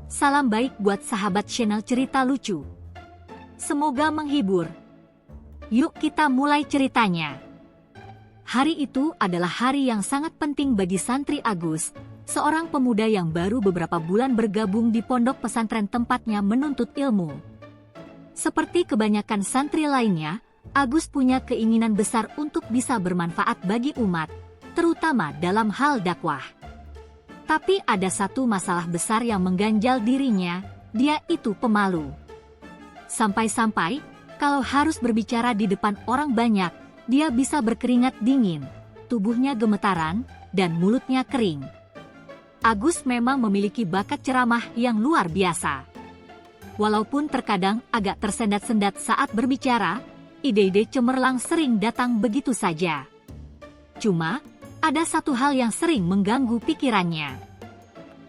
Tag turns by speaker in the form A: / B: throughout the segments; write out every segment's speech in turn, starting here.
A: Salam baik buat sahabat channel cerita lucu. Semoga menghibur. Yuk kita mulai ceritanya. Hari itu adalah hari yang sangat penting bagi santri Agus, seorang pemuda yang baru beberapa bulan bergabung di pondok pesantren tempatnya menuntut ilmu. Seperti kebanyakan santri lainnya, Agus punya keinginan besar untuk bisa bermanfaat bagi umat, terutama dalam hal dakwah. Tapi ada satu masalah besar yang mengganjal dirinya, dia itu pemalu. Sampai-sampai, kalau harus berbicara di depan orang banyak, dia bisa berkeringat dingin, tubuhnya gemetaran, dan mulutnya kering. Agus memang memiliki bakat ceramah yang luar biasa. Walaupun terkadang agak tersendat-sendat saat berbicara, ide-ide cemerlang sering datang begitu saja. Cuma, ada satu hal yang sering mengganggu pikirannya.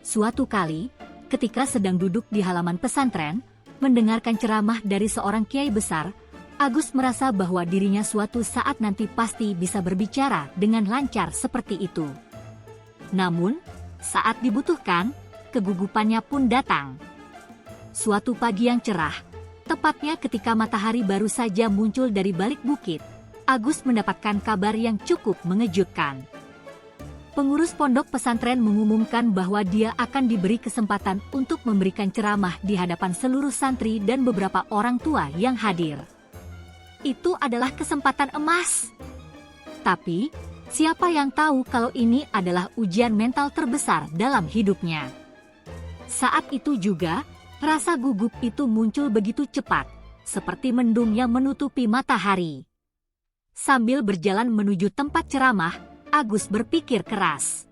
A: Suatu kali, ketika sedang duduk di halaman pesantren, mendengarkan ceramah dari seorang kiai besar, Agus merasa bahwa dirinya suatu saat nanti pasti bisa berbicara dengan lancar seperti itu. Namun, saat dibutuhkan, kegugupannya pun datang. Suatu pagi yang cerah, tepatnya ketika matahari baru saja muncul dari balik bukit, Agus mendapatkan kabar yang cukup mengejutkan. Pengurus pondok pesantren mengumumkan bahwa dia akan diberi kesempatan untuk memberikan ceramah di hadapan seluruh santri dan beberapa orang tua yang hadir. Itu adalah kesempatan emas. Tapi, siapa yang tahu kalau ini adalah ujian mental terbesar dalam hidupnya. Saat itu juga, rasa gugup itu muncul begitu cepat, seperti mendung yang menutupi matahari. Sambil berjalan menuju tempat ceramah, Agus berpikir keras.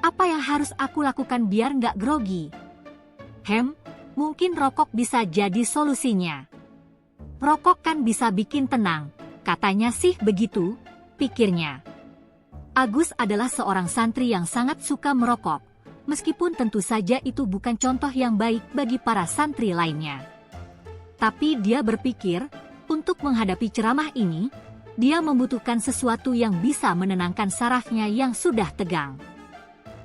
A: Apa yang harus aku lakukan biar nggak grogi? Mungkin rokok bisa jadi solusinya. Rokok kan bisa bikin tenang, katanya sih begitu, pikirnya. Agus adalah seorang santri yang sangat suka merokok, meskipun tentu saja itu bukan contoh yang baik bagi para santri lainnya. Tapi dia berpikir, untuk menghadapi ceramah ini, dia membutuhkan sesuatu yang bisa menenangkan sarafnya yang sudah tegang.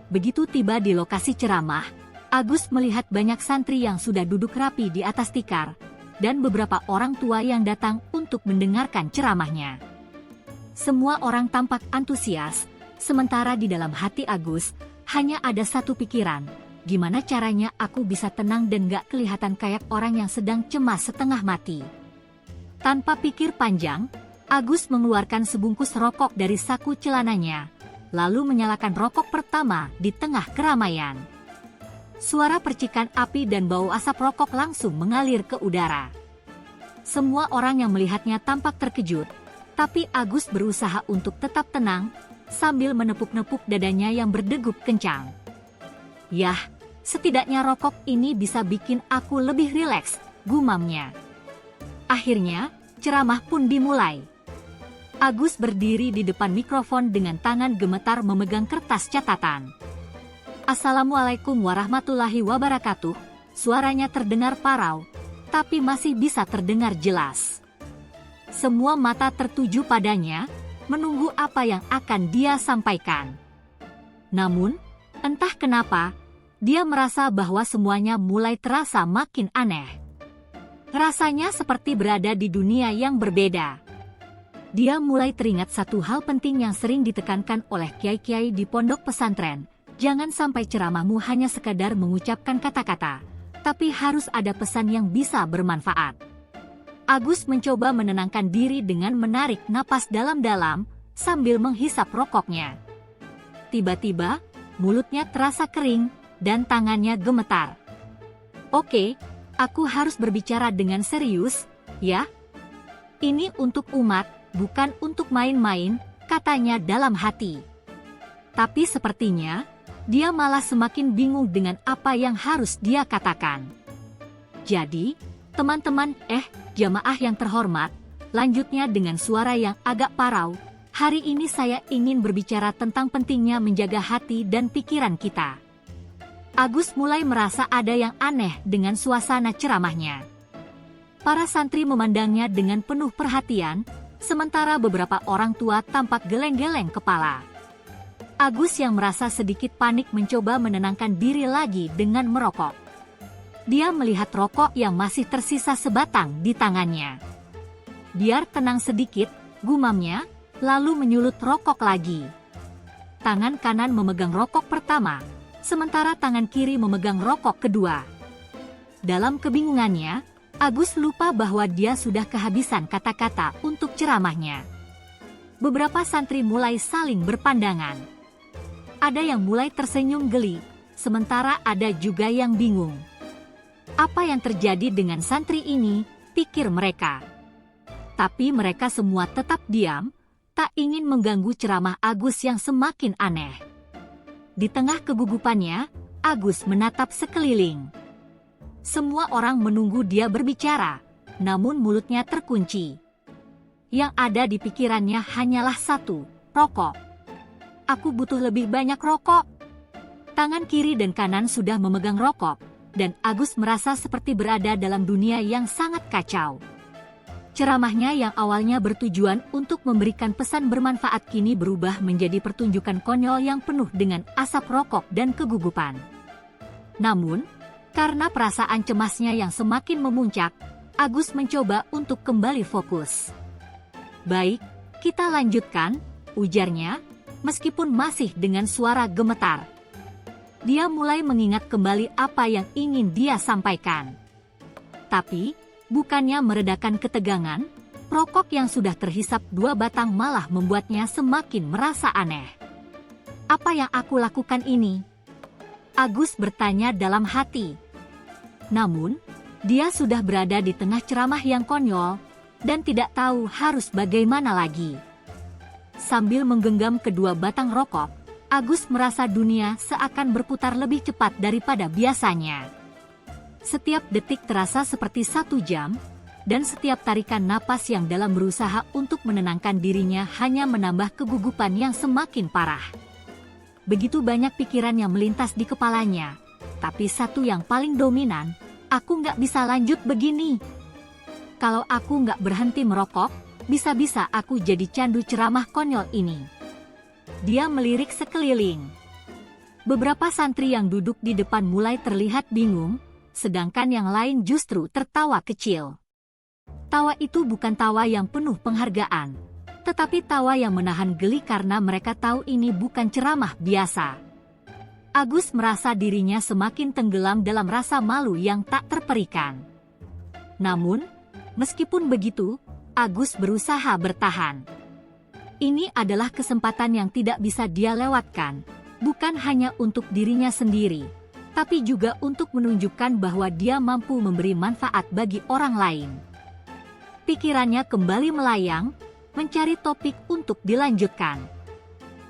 A: Begitu tiba di lokasi ceramah, Agus melihat banyak santri yang sudah duduk rapi di atas tikar, dan beberapa orang tua yang datang untuk mendengarkan ceramahnya. Semua orang tampak antusias, sementara di dalam hati Agus, hanya ada satu pikiran, gimana caranya aku bisa tenang dan gak kelihatan kayak orang yang sedang cemas setengah mati. Tanpa pikir panjang, Agus mengeluarkan sebungkus rokok dari saku celananya, lalu menyalakan rokok pertama di tengah keramaian. Suara percikan api dan bau asap rokok langsung mengalir ke udara. Semua orang yang melihatnya tampak terkejut, tapi Agus berusaha untuk tetap tenang, sambil menepuk-nepuk dadanya yang berdegup kencang. Yah, setidaknya rokok ini bisa bikin aku lebih rileks, gumamnya. Akhirnya, ceramah pun dimulai. Agus berdiri di depan mikrofon dengan tangan gemetar memegang kertas catatan. Assalamualaikum warahmatullahi wabarakatuh, suaranya terdengar parau, tapi masih bisa terdengar jelas. Semua mata tertuju padanya, menunggu apa yang akan dia sampaikan. Namun, entah kenapa, dia merasa bahwa semuanya mulai terasa makin aneh. Rasanya seperti berada di dunia yang berbeda. Dia mulai teringat satu hal penting yang sering ditekankan oleh kiai-kiai di pondok pesantren. Jangan sampai ceramahmu hanya sekadar mengucapkan kata-kata, tapi harus ada pesan yang bisa bermanfaat. Agus mencoba menenangkan diri dengan menarik napas dalam-dalam sambil menghisap rokoknya. Tiba-tiba, mulutnya terasa kering dan tangannya gemetar. Oke, aku harus berbicara dengan serius, ya. Ini untuk umat, bukan untuk main-main, katanya dalam hati. Tapi sepertinya, dia malah semakin bingung dengan apa yang harus dia katakan. Jadi, teman-teman, jamaah yang terhormat, lanjutnya dengan suara yang agak parau, hari ini saya ingin berbicara tentang pentingnya menjaga hati dan pikiran kita. Agus mulai merasa ada yang aneh dengan suasana ceramahnya. Para santri memandangnya dengan penuh perhatian, sementara beberapa orang tua tampak geleng-geleng kepala. Agus yang merasa sedikit panik mencoba menenangkan diri lagi dengan merokok. Dia melihat rokok yang masih tersisa sebatang di tangannya. Biar tenang sedikit, gumamnya, lalu menyulut rokok lagi. Tangan kanan memegang rokok pertama, sementara tangan kiri memegang rokok kedua. Dalam kebingungannya, Agus lupa bahwa dia sudah kehabisan kata-kata untuk ceramahnya. Beberapa santri mulai saling berpandangan. Ada yang mulai tersenyum geli, sementara ada juga yang bingung. Apa yang terjadi dengan santri ini, pikir mereka. Tapi mereka semua tetap diam, tak ingin mengganggu ceramah Agus yang semakin aneh. Di tengah kegugupannya, Agus menatap sekeliling. Semua orang menunggu dia berbicara, namun mulutnya terkunci. Yang ada di pikirannya hanyalah satu, rokok. Aku butuh lebih banyak rokok. Tangan kiri dan kanan sudah memegang rokok, dan Agus merasa seperti berada dalam dunia yang sangat kacau. Ceramahnya yang awalnya bertujuan untuk memberikan pesan bermanfaat kini berubah menjadi pertunjukan konyol yang penuh dengan asap rokok dan kegugupan. Namun, karena perasaan cemasnya yang semakin memuncak, Agus mencoba untuk kembali fokus. Baik, kita lanjutkan, ujarnya, meskipun masih dengan suara gemetar. Dia mulai mengingat kembali apa yang ingin dia sampaikan. Tapi, bukannya meredakan ketegangan, rokok yang sudah terhisap 2 batang malah membuatnya semakin merasa aneh. Apa yang aku lakukan ini? Agus bertanya dalam hati. Namun, dia sudah berada di tengah ceramah yang konyol, dan tidak tahu harus bagaimana lagi. Sambil menggenggam kedua batang rokok, Agus merasa dunia seakan berputar lebih cepat daripada biasanya. Setiap detik terasa seperti 1 jam, dan setiap tarikan napas yang dalam berusaha untuk menenangkan dirinya hanya menambah kegugupan yang semakin parah. Begitu banyak pikiran yang melintas di kepalanya, tapi satu yang paling dominan, aku nggak bisa lanjut begini. Kalau aku nggak berhenti merokok, bisa-bisa aku jadi candu ceramah konyol ini. Dia melirik sekeliling. Beberapa santri yang duduk di depan mulai terlihat bingung, sedangkan yang lain justru tertawa kecil. Tawa itu bukan tawa yang penuh penghargaan, tetapi tawa yang menahan geli karena mereka tahu ini bukan ceramah biasa. Agus merasa dirinya semakin tenggelam dalam rasa malu yang tak terperikan. Namun, meskipun begitu, Agus berusaha bertahan. Ini adalah kesempatan yang tidak bisa dia lewatkan, bukan hanya untuk dirinya sendiri, tapi juga untuk menunjukkan bahwa dia mampu memberi manfaat bagi orang lain. Pikirannya kembali melayang, mencari topik untuk dilanjutkan.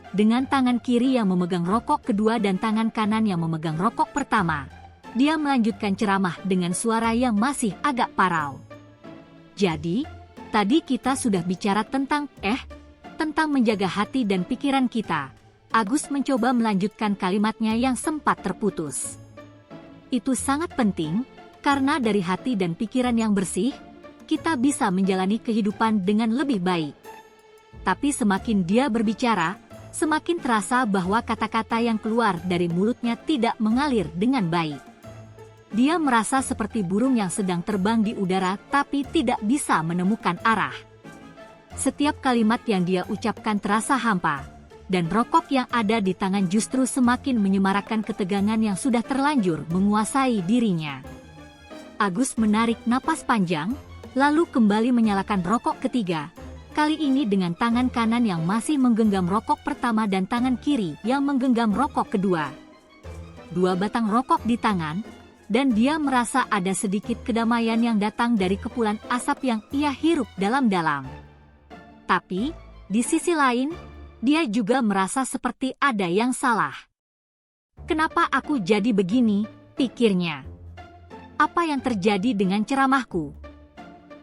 A: Dengan tangan kiri yang memegang rokok kedua dan tangan kanan yang memegang rokok pertama, dia melanjutkan ceramah dengan suara yang masih agak parau. Jadi, tadi kita sudah bicara tentang menjaga hati dan pikiran kita. Agus mencoba melanjutkan kalimatnya yang sempat terputus. Itu sangat penting, karena dari hati dan pikiran yang bersih, kita bisa menjalani kehidupan dengan lebih baik. Tapi semakin dia berbicara, semakin terasa bahwa kata-kata yang keluar dari mulutnya tidak mengalir dengan baik. Dia merasa seperti burung yang sedang terbang di udara tapi tidak bisa menemukan arah. Setiap kalimat yang dia ucapkan terasa hampa, dan rokok yang ada di tangan justru semakin menyemarakkan ketegangan yang sudah terlanjur menguasai dirinya. Agus menarik napas panjang, lalu kembali menyalakan rokok ketiga, kali ini dengan tangan kanan yang masih menggenggam rokok pertama dan tangan kiri yang menggenggam rokok kedua. 2 batang rokok di tangan, dan dia merasa ada sedikit kedamaian yang datang dari kepulan asap yang ia hirup dalam-dalam. Tapi, di sisi lain, dia juga merasa seperti ada yang salah. Kenapa aku jadi begini, pikirnya. Apa yang terjadi dengan ceramahku?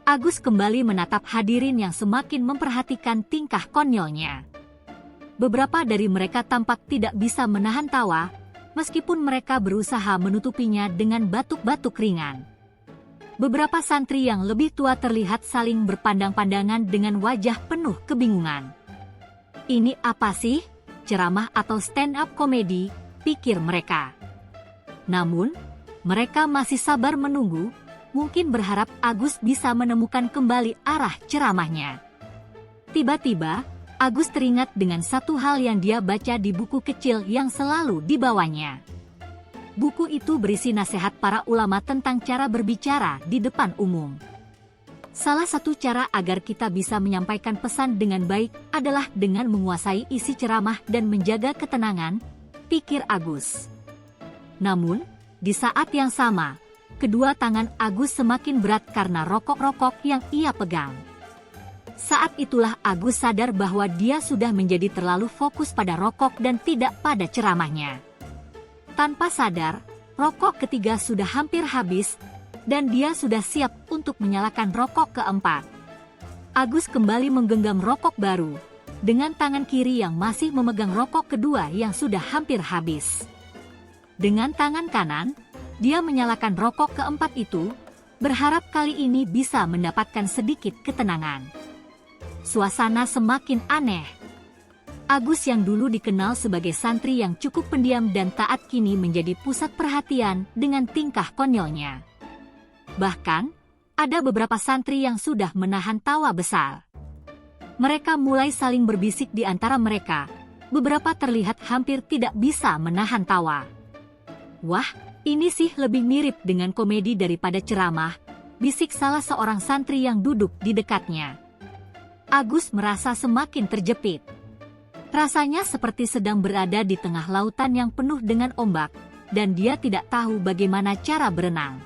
A: Agus kembali menatap hadirin yang semakin memperhatikan tingkah konyolnya. Beberapa dari mereka tampak tidak bisa menahan tawa, meskipun mereka berusaha menutupinya dengan batuk-batuk ringan. Beberapa santri yang lebih tua terlihat saling berpandang-pandangan dengan wajah penuh kebingungan. Ini apa sih? Ceramah atau stand-up komedi? Pikir mereka. Namun, Mereka masih sabar menunggu, mungkin berharap Agus bisa menemukan kembali arah ceramahnya. Tiba-tiba, Agus teringat dengan satu hal yang dia baca di buku kecil yang selalu dibawanya. Buku itu berisi nasihat para ulama tentang cara berbicara di depan umum. Salah satu cara agar kita bisa menyampaikan pesan dengan baik adalah dengan menguasai isi ceramah dan menjaga ketenangan, pikir Agus. Namun, di saat yang sama, kedua tangan Agus semakin berat karena rokok-rokok yang ia pegang. Saat itulah Agus sadar bahwa dia sudah menjadi terlalu fokus pada rokok dan tidak pada ceramahnya. Tanpa sadar, rokok ketiga sudah hampir habis, dan dia sudah siap untuk menyalakan rokok keempat. Agus kembali menggenggam rokok baru, dengan tangan kiri yang masih memegang rokok kedua yang sudah hampir habis. Dengan tangan kanan, dia menyalakan rokok keempat itu, berharap kali ini bisa mendapatkan sedikit ketenangan. Suasana semakin aneh. Agus yang dulu dikenal sebagai santri yang cukup pendiam dan taat kini menjadi pusat perhatian dengan tingkah konyolnya. Bahkan, ada beberapa santri yang sudah menahan tawa besar. Mereka mulai saling berbisik di antara mereka, beberapa terlihat hampir tidak bisa menahan tawa. Wah, ini sih lebih mirip dengan komedi daripada ceramah, bisik salah seorang santri yang duduk di dekatnya. Agus merasa semakin terjepit. Rasanya seperti sedang berada di tengah lautan yang penuh dengan ombak, dan dia tidak tahu bagaimana cara berenang.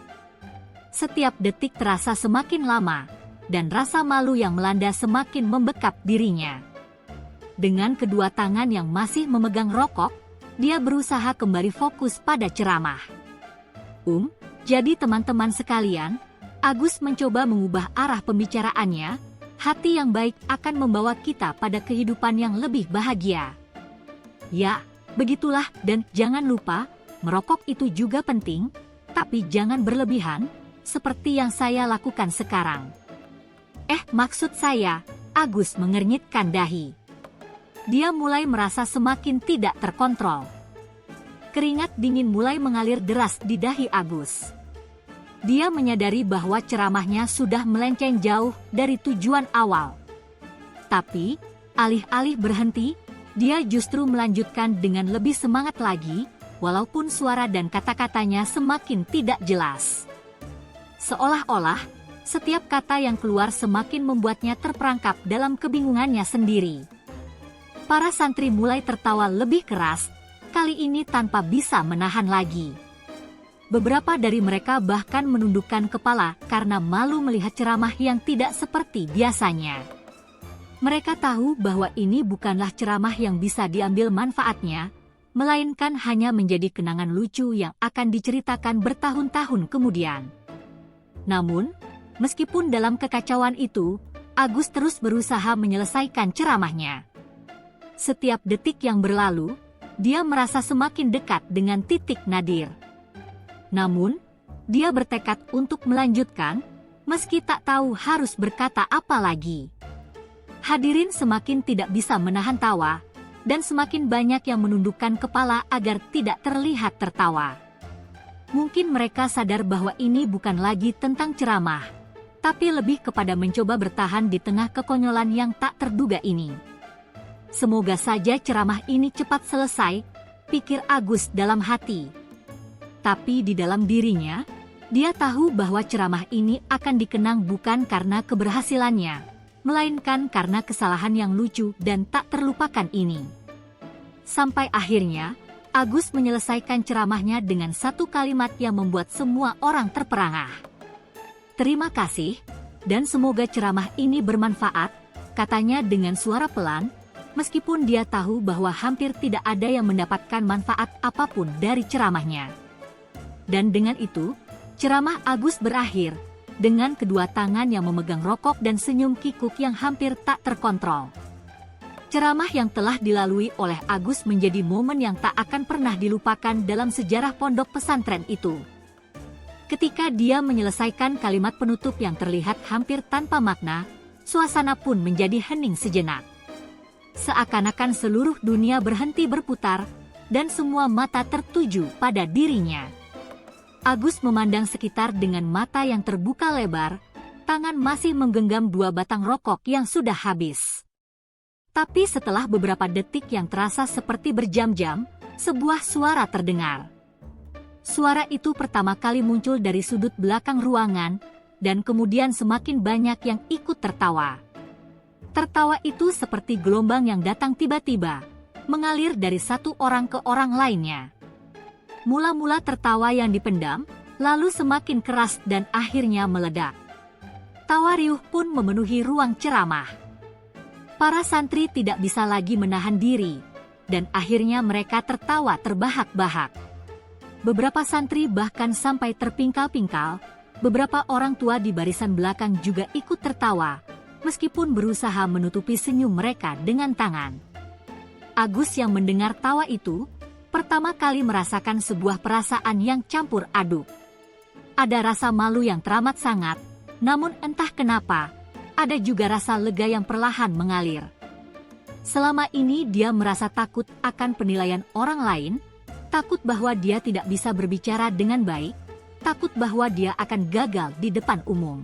A: Setiap detik terasa semakin lama, dan rasa malu yang melanda semakin membekap dirinya. Dengan kedua tangan yang masih memegang rokok, dia berusaha kembali fokus pada ceramah. Jadi teman-teman sekalian, Agus mencoba mengubah arah pembicaraannya. Hati yang baik akan membawa kita pada kehidupan yang lebih bahagia. Ya, begitulah, dan jangan lupa, merokok itu juga penting, tapi jangan berlebihan, seperti yang saya lakukan sekarang. Maksud saya, Agus mengernyitkan dahi. Dia mulai merasa semakin tidak terkontrol. Keringat dingin mulai mengalir deras di dahi Agus. Dia menyadari bahwa ceramahnya sudah melenceng jauh dari tujuan awal. Tapi, alih-alih berhenti, dia justru melanjutkan dengan lebih semangat lagi, walaupun suara dan kata-katanya semakin tidak jelas. Seolah-olah, setiap kata yang keluar semakin membuatnya terperangkap dalam kebingungannya sendiri. Para santri mulai tertawa lebih keras, kali ini tanpa bisa menahan lagi. Beberapa dari mereka bahkan menundukkan kepala karena malu melihat ceramah yang tidak seperti biasanya. Mereka tahu bahwa ini bukanlah ceramah yang bisa diambil manfaatnya, melainkan hanya menjadi kenangan lucu yang akan diceritakan bertahun-tahun kemudian. Namun, meskipun dalam kekacauan itu, Agus terus berusaha menyelesaikan ceramahnya. Setiap detik yang berlalu, dia merasa semakin dekat dengan titik nadir. Namun, dia bertekad untuk melanjutkan, meski tak tahu harus berkata apa lagi. Hadirin semakin tidak bisa menahan tawa, dan semakin banyak yang menundukkan kepala agar tidak terlihat tertawa. Mungkin mereka sadar bahwa ini bukan lagi tentang ceramah, tapi lebih kepada mencoba bertahan di tengah kekonyolan yang tak terduga ini. Semoga saja ceramah ini cepat selesai, pikir Agus dalam hati. Tapi di dalam dirinya, dia tahu bahwa ceramah ini akan dikenang bukan karena keberhasilannya, melainkan karena kesalahan yang lucu dan tak terlupakan ini. Sampai akhirnya, Agus menyelesaikan ceramahnya dengan satu kalimat yang membuat semua orang terperangah. Terima kasih, dan semoga ceramah ini bermanfaat, katanya dengan suara pelan, meskipun dia tahu bahwa hampir tidak ada yang mendapatkan manfaat apapun dari ceramahnya. Dan dengan itu, ceramah Agus berakhir, dengan kedua tangan yang memegang rokok dan senyum kikuk yang hampir tak terkontrol. Ceramah yang telah dilalui oleh Agus menjadi momen yang tak akan pernah dilupakan dalam sejarah pondok pesantren itu. Ketika dia menyelesaikan kalimat penutup yang terlihat hampir tanpa makna, suasana pun menjadi hening sejenak. Seakan-akan seluruh dunia berhenti berputar, dan semua mata tertuju pada dirinya. Agus memandang sekitar dengan mata yang terbuka lebar, tangan masih menggenggam 2 batang rokok yang sudah habis. Tapi setelah beberapa detik yang terasa seperti berjam-jam, sebuah suara terdengar. Suara itu pertama kali muncul dari sudut belakang ruangan, dan kemudian semakin banyak yang ikut tertawa. Tertawa itu seperti gelombang yang datang tiba-tiba, mengalir dari satu orang ke orang lainnya. Mula-mula tertawa yang dipendam, lalu semakin keras dan akhirnya meledak. Tawa riuh pun memenuhi ruang ceramah. Para santri tidak bisa lagi menahan diri, dan akhirnya mereka tertawa terbahak-bahak. Beberapa santri bahkan sampai terpingkal-pingkal, beberapa orang tua di barisan belakang juga ikut tertawa, meskipun berusaha menutupi senyum mereka dengan tangan. Agus yang mendengar tawa itu, pertama kali merasakan sebuah perasaan yang campur aduk. Ada rasa malu yang teramat sangat, namun entah kenapa, ada juga rasa lega yang perlahan mengalir. Selama ini dia merasa takut akan penilaian orang lain, takut bahwa dia tidak bisa berbicara dengan baik, takut bahwa dia akan gagal di depan umum.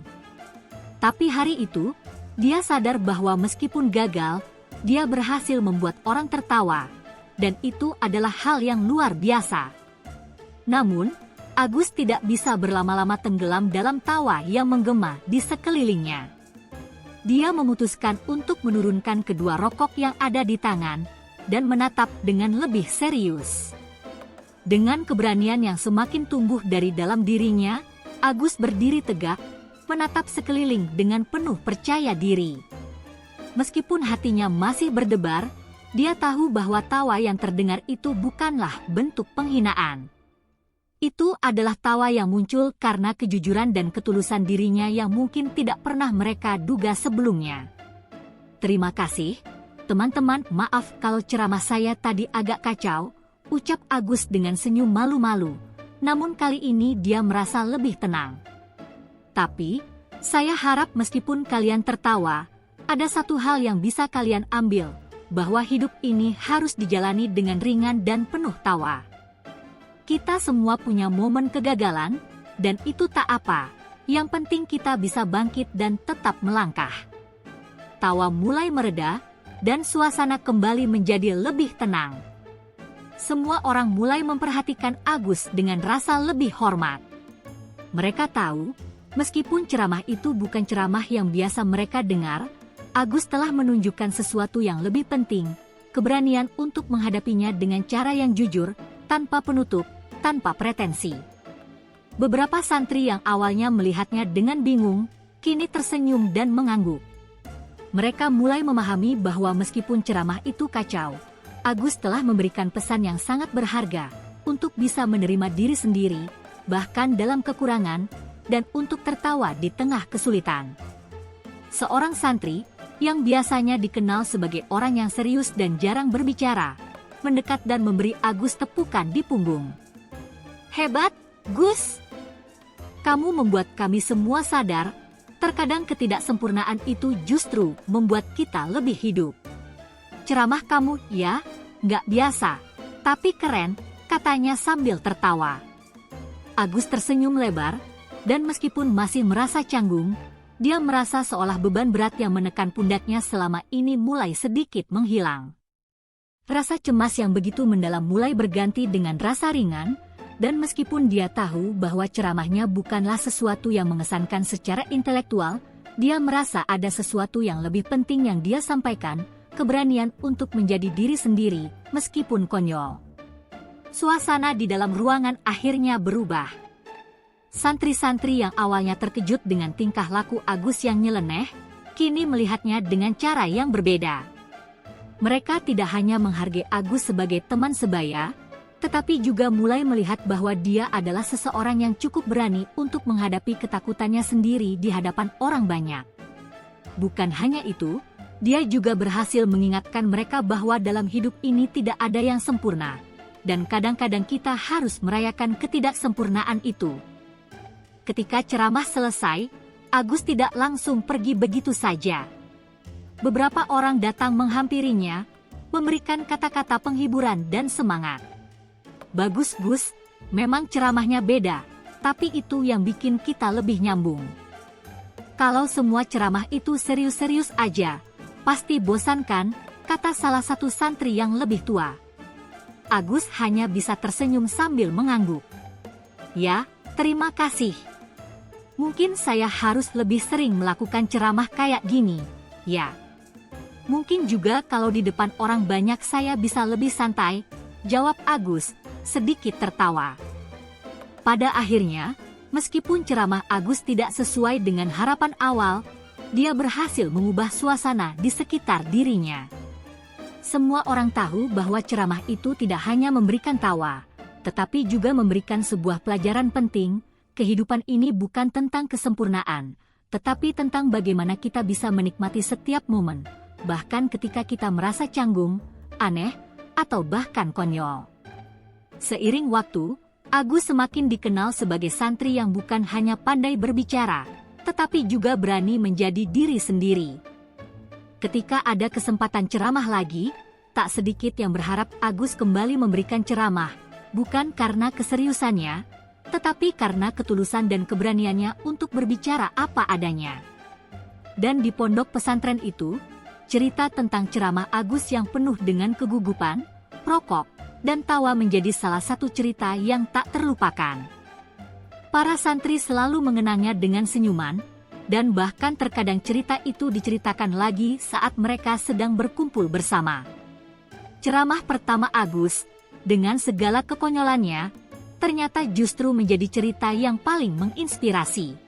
A: Tapi hari itu, dia sadar bahwa meskipun gagal, dia berhasil membuat orang tertawa, dan itu adalah hal yang luar biasa. Namun, Agus tidak bisa berlama-lama tenggelam dalam tawa yang menggema di sekelilingnya. Dia memutuskan untuk menurunkan kedua rokok yang ada di tangan, dan menatap dengan lebih serius. Dengan keberanian yang semakin tumbuh dari dalam dirinya, Agus berdiri tegak, menatap sekeliling dengan penuh percaya diri. Meskipun hatinya masih berdebar, dia tahu bahwa tawa yang terdengar itu bukanlah bentuk penghinaan. Itu adalah tawa yang muncul karena kejujuran dan ketulusan dirinya yang mungkin tidak pernah mereka duga sebelumnya. Terima kasih, teman-teman. Maaf kalau ceramah saya tadi agak kacau, ucap Agus dengan senyum malu-malu. Namun kali ini dia merasa lebih tenang. Tapi, saya harap meskipun kalian tertawa, ada satu hal yang bisa kalian ambil, bahwa hidup ini harus dijalani dengan ringan dan penuh tawa. Kita semua punya momen kegagalan, dan itu tak apa, yang penting kita bisa bangkit dan tetap melangkah. Tawa mulai mereda, dan suasana kembali menjadi lebih tenang. Semua orang mulai memperhatikan Agus dengan rasa lebih hormat. Mereka tahu, meskipun ceramah itu bukan ceramah yang biasa mereka dengar, Agus telah menunjukkan sesuatu yang lebih penting, keberanian untuk menghadapinya dengan cara yang jujur, tanpa penutup, tanpa pretensi. Beberapa santri yang awalnya melihatnya dengan bingung, kini tersenyum dan mengangguk. Mereka mulai memahami bahwa meskipun ceramah itu kacau, Agus telah memberikan pesan yang sangat berharga untuk bisa menerima diri sendiri, bahkan dalam kekurangan, dan untuk tertawa di tengah kesulitan. Seorang santri, yang biasanya dikenal sebagai orang yang serius dan jarang berbicara, mendekat dan memberi Agus tepukan di punggung. Hebat, Gus! Kamu membuat kami semua sadar, terkadang ketidaksempurnaan itu justru membuat kita lebih hidup. Ceramah kamu, ya, nggak biasa, tapi keren, katanya sambil tertawa. Agus tersenyum lebar, dan meskipun masih merasa canggung, dia merasa seolah beban berat yang menekan pundaknya selama ini mulai sedikit menghilang. Rasa cemas yang begitu mendalam mulai berganti dengan rasa ringan, dan meskipun dia tahu bahwa ceramahnya bukanlah sesuatu yang mengesankan secara intelektual, dia merasa ada sesuatu yang lebih penting yang dia sampaikan, keberanian untuk menjadi diri sendiri, meskipun konyol. Suasana di dalam ruangan akhirnya berubah. Santri-santri yang awalnya terkejut dengan tingkah laku Agus yang nyeleneh, kini melihatnya dengan cara yang berbeda. Mereka tidak hanya menghargai Agus sebagai teman sebaya, tetapi juga mulai melihat bahwa dia adalah seseorang yang cukup berani untuk menghadapi ketakutannya sendiri di hadapan orang banyak. Bukan hanya itu, dia juga berhasil mengingatkan mereka bahwa dalam hidup ini tidak ada yang sempurna, dan kadang-kadang kita harus merayakan ketidaksempurnaan itu. Ketika ceramah selesai, Agus tidak langsung pergi begitu saja. Beberapa orang datang menghampirinya, memberikan kata-kata penghiburan dan semangat. Bagus, Gus, memang ceramahnya beda, tapi itu yang bikin kita lebih nyambung. Kalau semua ceramah itu serius-serius aja, pasti bosan kan, kata salah satu santri yang lebih tua. Agus hanya bisa tersenyum sambil mengangguk. Ya, terima kasih. Mungkin saya harus lebih sering melakukan ceramah kayak gini, ya. Mungkin juga kalau di depan orang banyak saya bisa lebih santai, jawab Agus, sedikit tertawa. Pada akhirnya, meskipun ceramah Agus tidak sesuai dengan harapan awal, dia berhasil mengubah suasana di sekitar dirinya. Semua orang tahu bahwa ceramah itu tidak hanya memberikan tawa, tetapi juga memberikan sebuah pelajaran penting. Kehidupan ini bukan tentang kesempurnaan, tetapi tentang bagaimana kita bisa menikmati setiap momen, bahkan ketika kita merasa canggung, aneh, atau bahkan konyol. Seiring waktu, Agus semakin dikenal sebagai santri yang bukan hanya pandai berbicara, tetapi juga berani menjadi diri sendiri. Ketika ada kesempatan ceramah lagi, tak sedikit yang berharap Agus kembali memberikan ceramah, bukan karena keseriusannya, tetapi karena ketulusan dan keberaniannya untuk berbicara apa adanya. Dan di pondok pesantren itu, cerita tentang ceramah Agus yang penuh dengan kegugupan, prokok, dan tawa menjadi salah satu cerita yang tak terlupakan. Para santri selalu mengenangnya dengan senyuman, dan bahkan terkadang cerita itu diceritakan lagi saat mereka sedang berkumpul bersama. Ceramah pertama Agus, dengan segala kekonyolannya, ternyata justru menjadi cerita yang paling menginspirasi.